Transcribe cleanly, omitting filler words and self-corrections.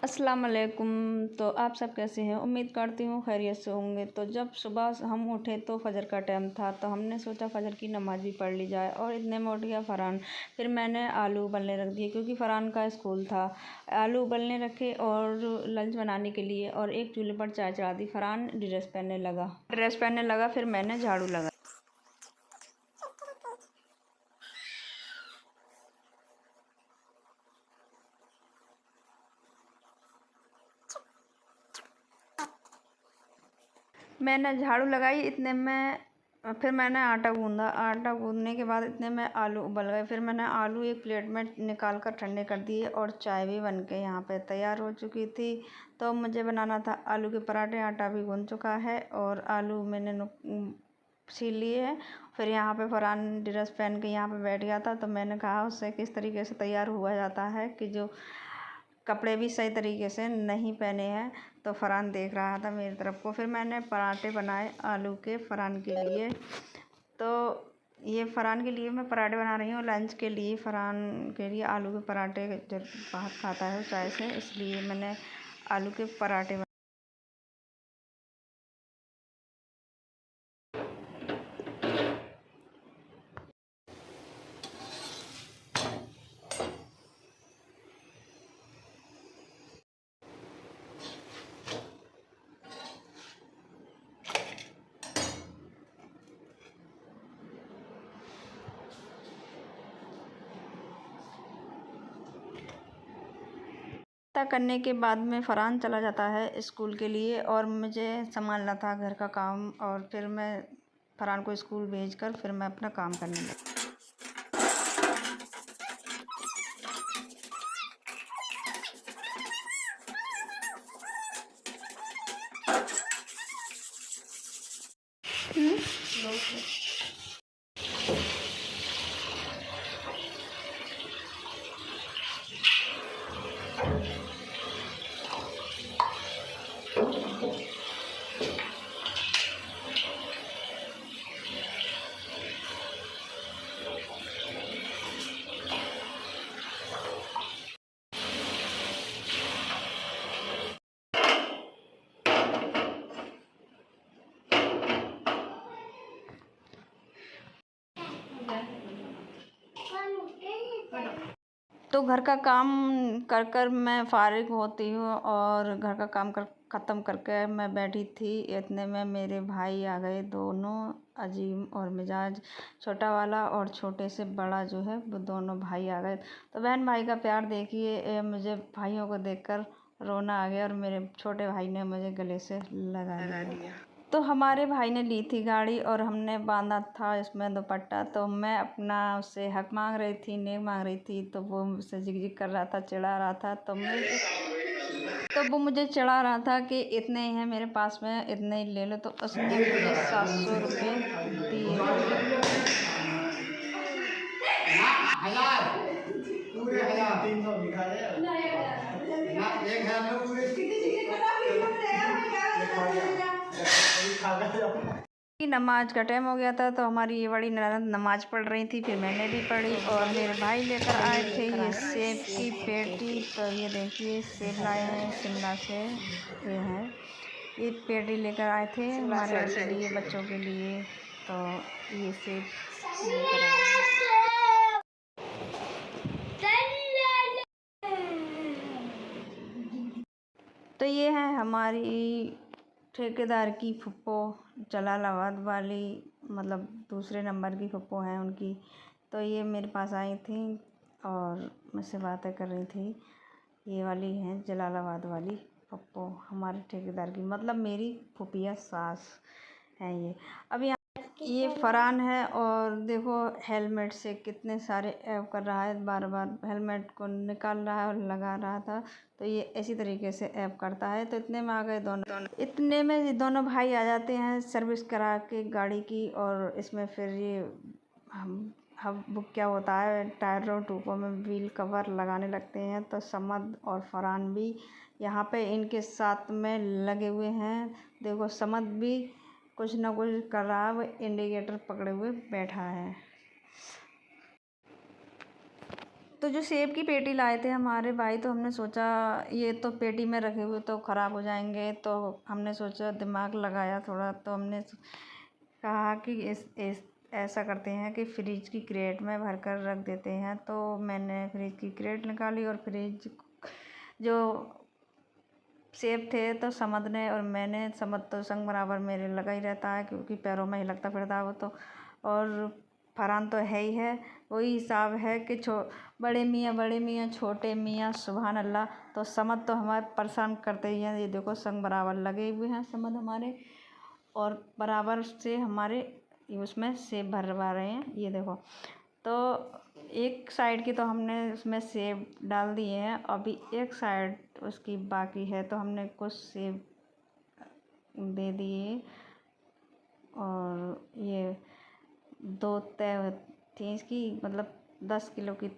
अस्सलाम वालेकुम। तो आप सब कैसे हैं? उम्मीद करती हूँ खैरियत से होंगे। तो जब सुबह हम उठे तो फ़जर का टाइम था, तो हमने सोचा फ़जर की नमाज़ भी पढ़ ली जाए और इतने में उठ गया फ़रहान। फिर मैंने आलू उबलने रख दिए क्योंकि फ़रहान का स्कूल था। आलू उबलने रखे और लंच बनाने के लिए, और एक चूल्हे पर चाय चढ़ा दी। फ़रहान ड्रेस पहनने लगा, फिर मैंने झाड़ू लगा। मैंने झाड़ू लगाई, इतने में फिर मैंने आटा गूँधा। आटा गूँधने के बाद इतने में आलू उबल गए। फिर मैंने आलू एक प्लेट में निकाल कर ठंडे कर दिए और चाय भी बन के यहाँ पे तैयार हो चुकी थी। तो मुझे बनाना था आलू के पराठे। आटा भी गूँध चुका है और आलू मैंने छील लिए हैं। फिर यहाँ पे फ़रहान ड्रेस पहन के यहाँ पे बैठ गया था, तो मैंने कहा उससे किस तरीके से तैयार हुआ जाता है कि जो कपड़े भी सही तरीके से नहीं पहने हैं। तो फ़रहान देख रहा था मेरी तरफ को। फिर मैंने पराठे बनाए आलू के फ़रहान के लिए। तो ये फ़रहान के लिए मैं पराठे बना रही हूँ लंच के लिए। फ़रहान के लिए आलू के पराठे जब बहुत खाता है चाय से, इसलिए मैंने आलू के पराठे करने के बाद में फ़रहान चला जाता है स्कूल के लिए और मुझे संभालना था घर का काम। और फिर मैं फ़रहान को स्कूल भेजकर फिर मैं अपना काम करने लगी। तो घर का काम कर कर मैं फ़ारिग होती हूँ और घर का काम ख़त्म करके मैं बैठी थी। इतने में मेरे भाई आ गए, दोनों अजीम और मिजाज। छोटा वाला और छोटे से बड़ा जो है वो दोनों भाई आ गए। तो बहन भाई का प्यार देखिए, मुझे भाइयों को देखकर रोना आ गया और मेरे छोटे भाई ने मुझे गले से लगा लिया। तो हमारे भाई ने ली थी गाड़ी और हमने बांधा था इसमें दुपट्टा। तो मैं अपना उससे हक मांग रही थी, नेक मांग रही थी, तो वो मुझसे झिक कर रहा था, चिढ़ा रहा था। तो वो मुझे चिढ़ा रहा था कि इतने ही हैं मेरे पास में, इतने ही ले लो। तो उसने मुझे 700 रुपये दिए। की नमाज का टाइम हो गया था, तो हमारी ये बड़ी ननद नमाज पढ़ रही थी, फिर मैंने भी पढ़ी। और मेरे भाई लेकर आए थे ये सेब की पेटी। तो ये देखिए सेब लाए हैं शिमला से, ये हैं ये पेटी लेकर आए थे हमारे के लिए, बच्चों के लिए। तो ये सेब लेकर आए हैं। तो ये है हमारी ठेकेदार की फुप्पो, जलालाबाद वाली, मतलब दूसरे नंबर की फुप्पो हैं उनकी। तो ये मेरे पास आई थी और मुझसे बातें कर रही थी। ये वाली हैं जलालाबाद वाली फुप्पो, हमारे ठेकेदार की, मतलब मेरी फुफिया सास हैं ये। अब ये फ़रहान है और देखो हेलमेट से कितने सारे ऐप कर रहा है, बार बार हेलमेट को निकाल रहा है और लगा रहा था। तो ये इसी तरीके से ऐप करता है। तो इतने में आ गए दोनों, इतने में ये दोनों भाई आ जाते हैं सर्विस करा के गाड़ी की। और इसमें फिर ये हम वो क्या होता है, टायरों टूपों में व्हील कवर लगाने लगते हैं। तो समद और फ़रहान भी यहाँ पे इनके साथ में लगे हुए हैं। देखो समद भी कुछ ना कुछ कर रहा है, वो इंडिकेटर पकड़े हुए बैठा है। तो जो सेब की पेटी लाए थे हमारे भाई, तो हमने सोचा ये तो पेटी में रखे हुए तो ख़राब हो जाएंगे, तो हमने सोचा, दिमाग लगाया थोड़ा, तो हमने कहा कि इस ऐसा करते हैं कि फ्रिज की क्रेट में भर कर रख देते हैं। तो मैंने फ्रिज की क्रेट निकाली और फ्रिज जो सेब थे तो समझने, और मैंने समझ तो संग बराबर मेरे लगा ही रहता है, क्योंकि पैरों में ही लगता फिरता है वो तो। और फरहान तो है ही है, वही हिसाब है कि बड़े मियाँ छोटे मियाँ, सुभान अल्लाह। तो समझ तो हमारे परेशान करते ही हैं। ये देखो संग बराबर लगे हुए हैं समझ हमारे, और बराबर से हमारे उसमें सेब भरवा रहे हैं। ये देखो, तो एक साइड की तो हमने उसमें सेब डाल दिए हैं, अभी एक साइड उसकी बाकी है, तो हमने कुछ सेब दे दिए। और ये 2 तय थी इसकी, मतलब 10 किलो की थी।